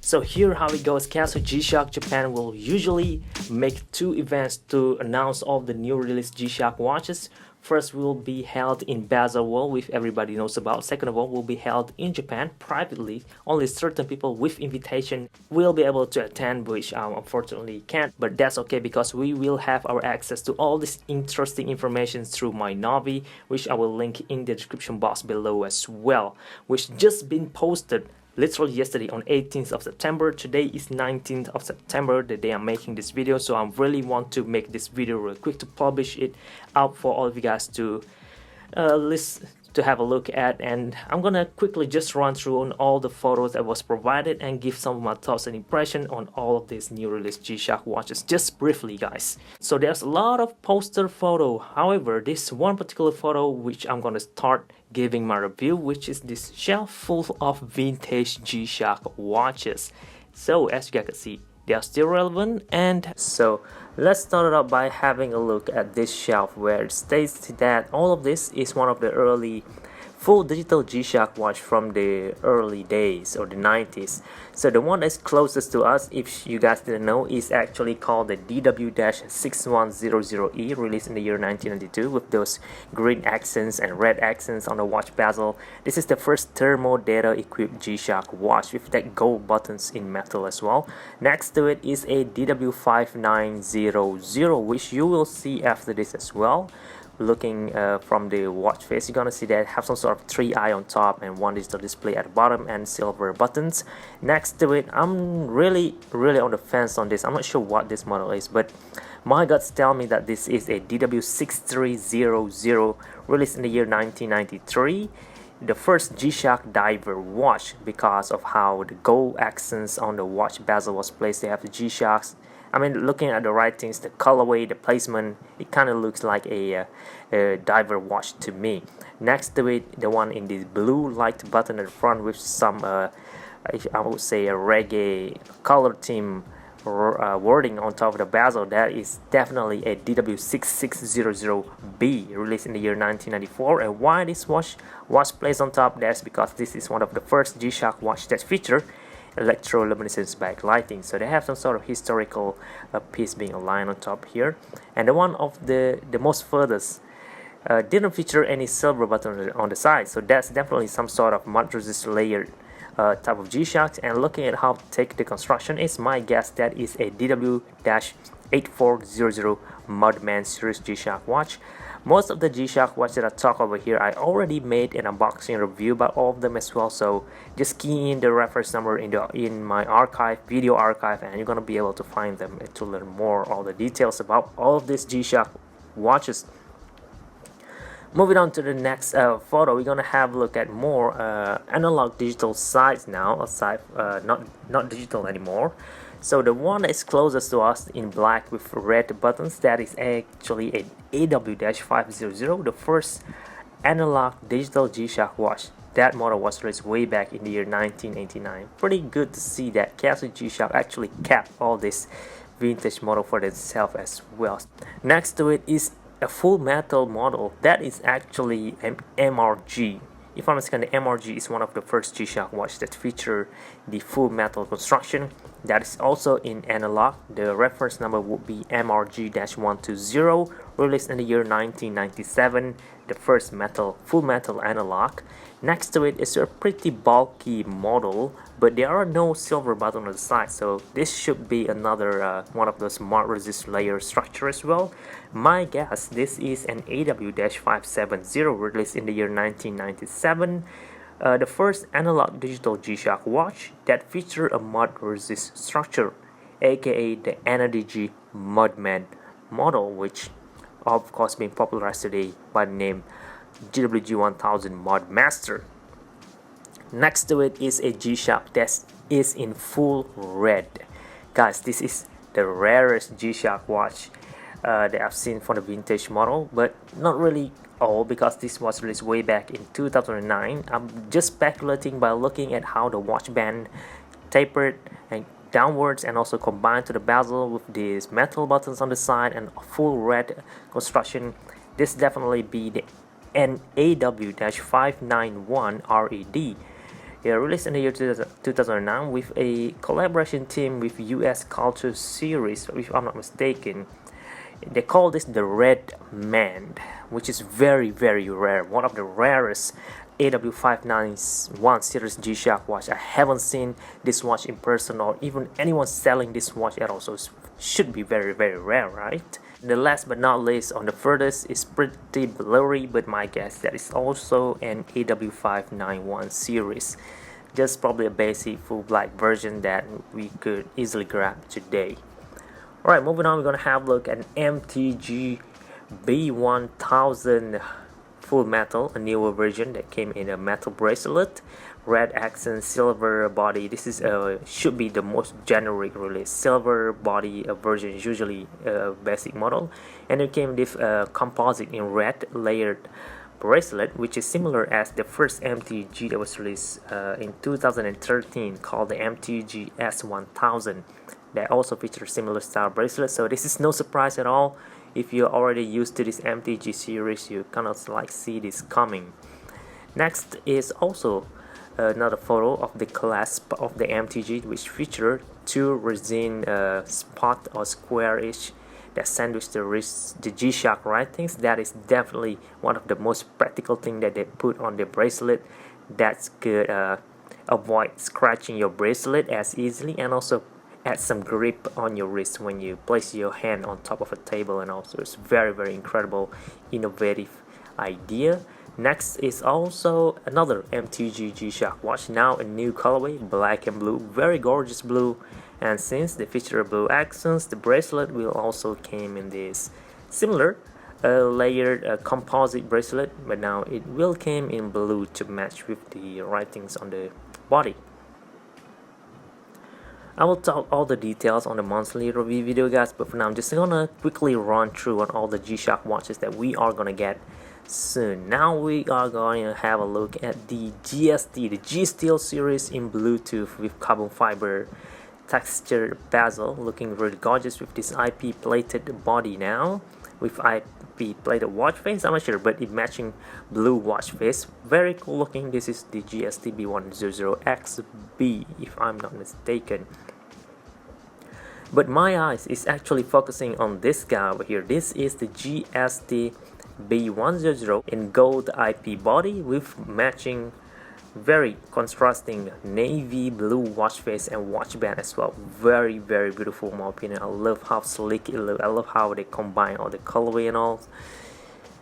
So here how it goes. Casio G-Shock Japan will usually make two events to announce all the new release G-Shock watches. First will be held in Basel World, which everybody knows about. Second of all, will be held in Japan privately. Only certain people with invitation will be able to attend, which unfortunately can't. But that's okay because we will have our access to all this interesting information through my Navi, which I will link in the description box below as well, which just been posted literally yesterday on 18th of September. Today is 19th of September, the day I'm making this video, so I really want to make this video real quick to publish it out for all of you guys to have a look at. And I'm gonna quickly just run through on all the photos that was provided and give some of my thoughts and impression on all of these new release G-Shock watches, just briefly guys. So there's a lot of poster photo, however this one particular photo which I'm gonna start giving my review, which is this shelf full of vintage G-Shock watches. So as you guys can see, they are still relevant. And so let's start it out by having a look at this shelf, where it states that all of this is one of the early full digital G-Shock watch from the early days or the 90s. So the one that's closest to us, if you guys didn't know, is actually called the DW-6100E, released in the year 1992 with those green accents and red accents on the watch bezel. This is the first thermo data equipped G-Shock watch with that gold buttons in metal as well. Next to it is a DW-5900, which you will see after this as well. Looking from the watch face, you're gonna see that have some sort of 3-eye on top and one digital display at the bottom and silver buttons. Next to it, I'm really on the fence on this. I'm not sure what this model is, but my guts tell me that this is a DW6300 released in the year 1993. The first G-Shock diver watch, because of how the gold accents on the watch bezel was placed. They have the G-Shocks. I mean, looking at the writings, the colorway, the placement, it kind of looks like a diver watch to me. Next to it, the one in the blue light button at the front with some, I would say, a reggae color theme wording on top of the bezel. That is definitely a DW6600B, released in the year 1994. And why this watch was placed on top? That's because this is one of the first G-Shock watch that feature electroluminescence backlighting. So they have some sort of historical piece being aligned on top here. And the one of the most furthest didn't feature any silver button on the side. So that's definitely some sort of mud resist layered type of G-Shock. And looking at how thick the construction is, my guess that is a DW-8400 Mudman series G-Shock watch. Most of the G-Shock watch that I talk over here, I already made an unboxing review about all of them as well. So just key in the reference number in my archive, video archive, and you're gonna be able to find them to learn more all the details about all of these G-Shock watches. Moving on to the next photo, we're gonna have a look at more analog digital sides now, aside not digital anymore. So the one that is closest to us in black with red buttons, that is actually an AW-500, the first analog digital G-Shock watch. That model was released way back in the year 1989. Pretty good to see that Casio G-Shock actually kept all this vintage model for itself as well. Next to it is a full metal model. That is actually an MRG. If I'm mistaken, the MRG is one of the first G-Shock watches that feature the full metal construction. That is also in analog. The reference number would be MRG-120, released in the year 1997, the first full metal analog. Next to it is a pretty bulky model, but there are no silver buttons on the side, so this should be another one of those mud resist layer structure as well. My guess, this is an AW-570, released in the year 1997. The first analog digital G-Shock watch that featured a mud resist structure, aka the NRDG Mudman model, which of course being popularized today by the name GWG1000 Mudmaster. Next to it is a G-Shock that is in full red. Guys, this is the rarest G-Shock watch that I've seen for the vintage model, but not really all, because this was released way back in 2009. I'm just speculating by looking at how the watch band tapered and downwards and also combined to the bezel with these metal buttons on the side and full red construction. This definitely be the NAW-591 RED. Yeah, released in the year 2009 with a collaboration team with US Culture Series, if I'm not mistaken. They call this the Red Man, which is very very rare, one of the rarest AW591 series G-Shock watch. I haven't seen this watch in person or even anyone selling this watch at all, so it should be very very rare, right? The last but not least, on the furthest, is pretty blurry, but my guess that is also an AW591 series, just probably a basic full black version that we could easily grab today. Alright, moving on, we're gonna have a look at Mtg B1000 full metal, a newer version that came in a metal bracelet, red accent, silver body. This is should be the most generic release. Silver body version is usually a basic model, and it came with composite in red layered bracelet, which is similar as the first MTG that was released in 2013 called the MTG S1000, that also features similar style bracelet. So this is no surprise at all. If you're already used to this MTG series, you kind of like see this coming. Next is also another photo of the clasp of the MTG, which featured two resin spot or square-ish that sandwich the G-Shock writings. That is definitely one of the most practical thing that they put on the bracelet that could avoid scratching your bracelet as easily, and also add some grip on your wrist when you place your hand on top of a table, and also it's very very incredible innovative idea. Next is also another MTG G-Shock watch, now a new colorway, black and blue, very gorgeous blue, and since they feature blue accents, the bracelet will also came in this similar layered composite bracelet, but now it will came in blue to match with the writings on the body. I will talk all the details on the monthly review video, guys, but for now I'm just gonna quickly run through on all the G-Shock watches that we are gonna get soon. Now we are going to have a look at the GST, the G-Steel series in Bluetooth with carbon fiber textured bezel, looking really gorgeous with this IP plated body now, with IP plated watch face. I'm not sure, but it matching blue watch face, very cool looking. This is the GST B100XB, if I'm not mistaken. But my eyes is actually focusing on this guy over here. This is the GST B100 in gold IP body with matching very contrasting navy blue watch face and watch band as well. Very very beautiful in my opinion. I love how sleek it looks. I love how they combine all the colorway and all,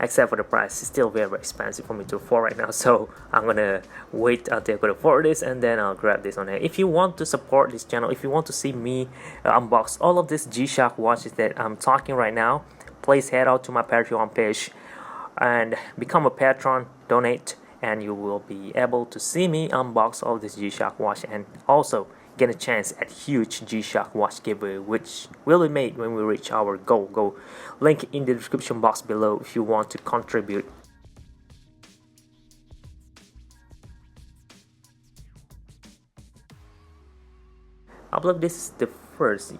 except for the price. It's still very expensive for me to afford right now, so I'm gonna wait until I could afford this and then I'll grab this on it. If you want to support this channel, if you want to see me unbox all of these G-Shock watches that I'm talking right now, please head out to my Patreon page and become a patron, donate, and you will be able to see me unbox all this G-Shock watch and also get a chance at huge G-Shock watch giveaway, which will be made when we reach our goal. Link in the description box below if you want to contribute. I believe this is the first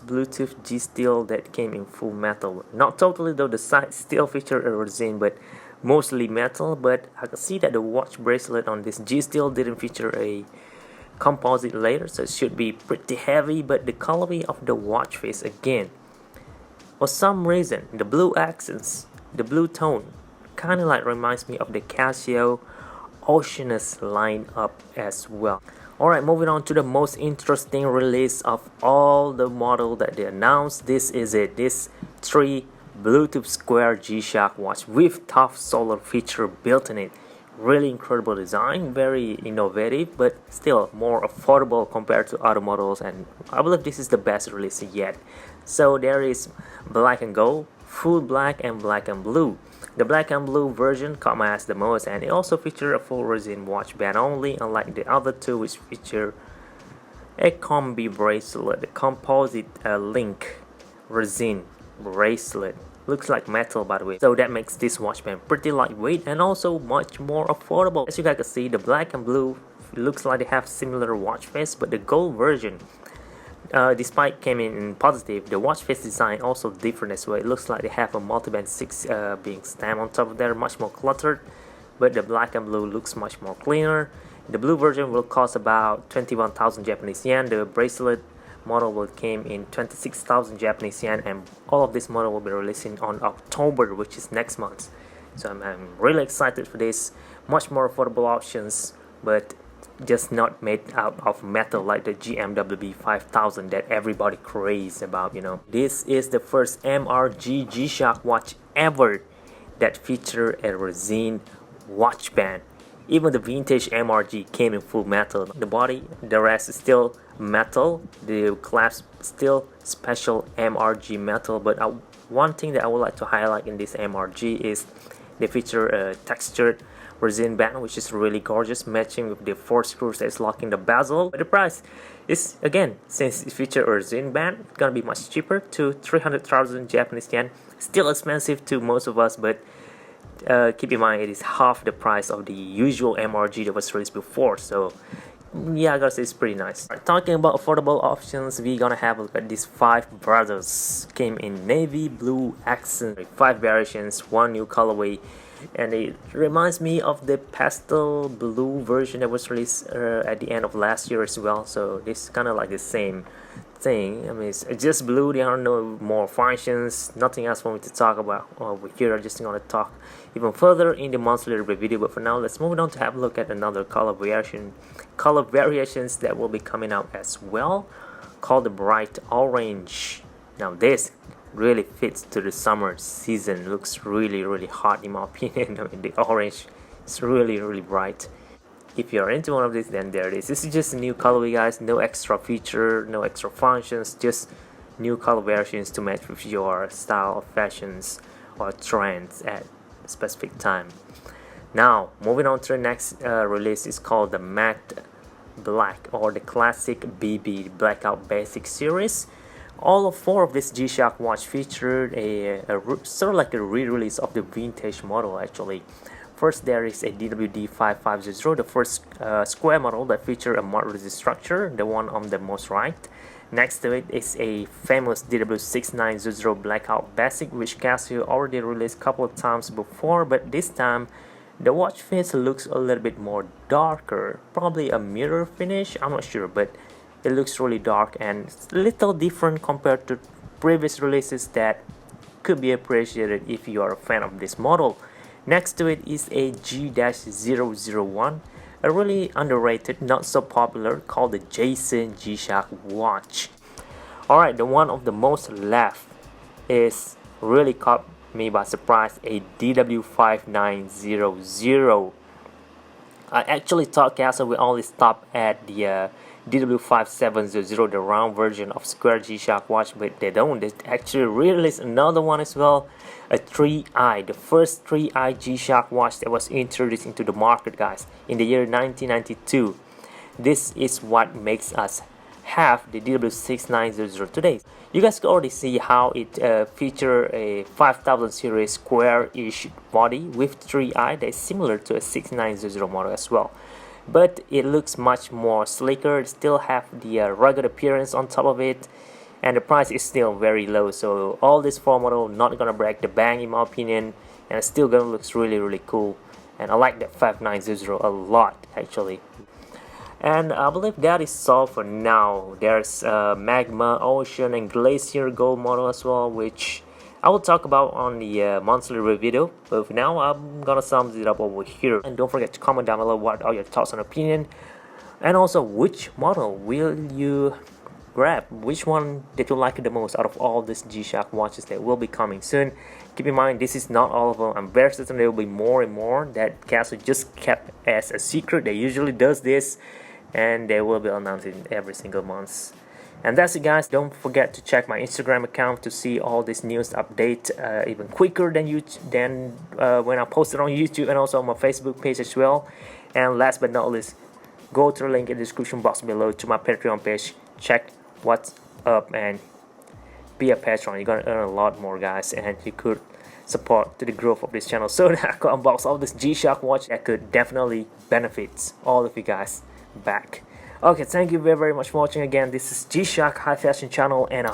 Bluetooth G-Steel that came in full metal. Not totally though, the side still feature a resin, but mostly metal. But I can see that the watch bracelet on this G-Steel didn't feature a composite layer, so it should be pretty heavy. But the colorway of the watch face, again, for some reason the blue accents, the blue tone, kind of like reminds me of the Casio Oceanus lineup as well. Alright, moving on to the most interesting release of all the model that they announced. This is it, this 3 Bluetooth Square G-Shock watch with tough solar feature built in it. Really incredible design, very innovative, but still more affordable compared to other models, and I believe this is the best release yet. So there is black and gold, full black, and black and blue. The black and blue version caught my eyes the most, and it also featured a full resin watch band only, unlike the other two which feature a combi bracelet, a composite link resin bracelet. Looks like metal, by the way, so that makes this watch band pretty lightweight and also much more affordable. As you guys can see, the black and blue looks like they have similar watch face, but the gold version, despite came in positive, the watch face design also different as well. It looks like they have a multiband 6 being stamped on top of there, much more cluttered, but the black and blue looks much more cleaner. The blue version will cost about 21,000 Japanese yen. The bracelet model will came in 26,000 Japanese yen, and all of this model will be releasing on October, which is next month. So I'm really excited for this. Much more affordable options, but just not made out of metal like the GMW B1000 that everybody craves about, you know. This is the first MRG G-Shock watch ever that feature a resin watch band. Even the vintage MRG came in full metal. The body, the rest is still metal. The clasp still special MRG metal. But one thing that I would like to highlight in this MRG is they feature a textured resin band, which is really gorgeous, matching with the 4 screws that's locking the bezel. But the price is, again, since it features a resin band, it's gonna be much cheaper, to 300,000 Japanese yen. Still expensive to most of us, but keep in mind it is half the price of the usual MRG that was released before. So yeah, I gotta say it's pretty nice. Right, talking about affordable options, we're gonna have a look at these 5 brothers. Came in navy blue accent, 5 variations, 1 new colorway, and it reminds me of the pastel blue version that was released at the end of last year as well. So this is kind of like the same thing. I mean, it's just blue. There are no more functions, nothing else for me to talk about over here. I'm just gonna talk even further in the monthly review video, but for now let's move on to have a look at another color variations that will be coming out as well, called the bright orange. Now this really fits to the summer season. Looks really hot in my opinion. I mean, the orange is really bright. If you're into one of these, then there it is. This is just a new colorway, guys. No extra feature, no extra functions, just new color versions to match with your style of fashions or trends at a specific time. Now moving on to the next release, is called the matte black, or the classic BB blackout basic series. All of 4 of this G-Shock watch featured a sort of like a re-release of the vintage model actually. First, there is a DWD5500, the first square model that featured a mud resist structure, the one on the most right. Next to it is a famous DW6900 blackout basic, which Casio already released a couple of times before, but this time the watch face looks a little bit more darker, probably a mirror finish, I'm not sure, but it looks really dark and a little different compared to previous releases that could be appreciated if you are a fan of this model. Next to it is a G-001, a really underrated, not so popular, called the Jason G-Shock watch. Alright, the one of the most left is really caught me by surprise, a DW5900. I actually thought Casio will only stop at the DW5700, the round version of Square G-Shock watch, but they don't. They actually released another one as well, a 3i, the first 3i G-Shock watch that was introduced into the market, guys, in the year 1992. This is what makes us have the DW6900 today. You guys can already see how it features a 5000 series square-ish body with 3i that is similar to a 6900 model as well. But it looks much more slicker, still have the rugged appearance on top of it, and the price is still very low. So all this 4 model not gonna break the bank in my opinion, and it's still gonna look really cool. And I like that 5900 a lot actually. And I believe that is all for now. There's Magma, Ocean, and Glacier Gold model as well, which I will talk about on the monthly review video. But for now, I'm gonna sum it up over here. And don't forget to comment down below what are your thoughts and opinion, and also which model will you grab, which one did you like the most out of all these G-Shock watches that will be coming soon. Keep in mind, this is not all of them. I'm very certain there will be more and more that Casio just kept as a secret. They usually does this, and they will be announcing every single month. And that's it, guys. Don't forget to check my Instagram account to see all this news update even quicker than when I post it on YouTube, and also on my Facebook page as well. And last but not least, go to the link in the description box below to my Patreon page. Check what's up and be a patron. You're gonna earn a lot more, guys, and you could support to the growth of this channel, so that I could unbox all this G-Shock watch that could definitely benefit all of you guys back. Okay, thank you very much for watching again. This is G-Shock High Fashion Channel, and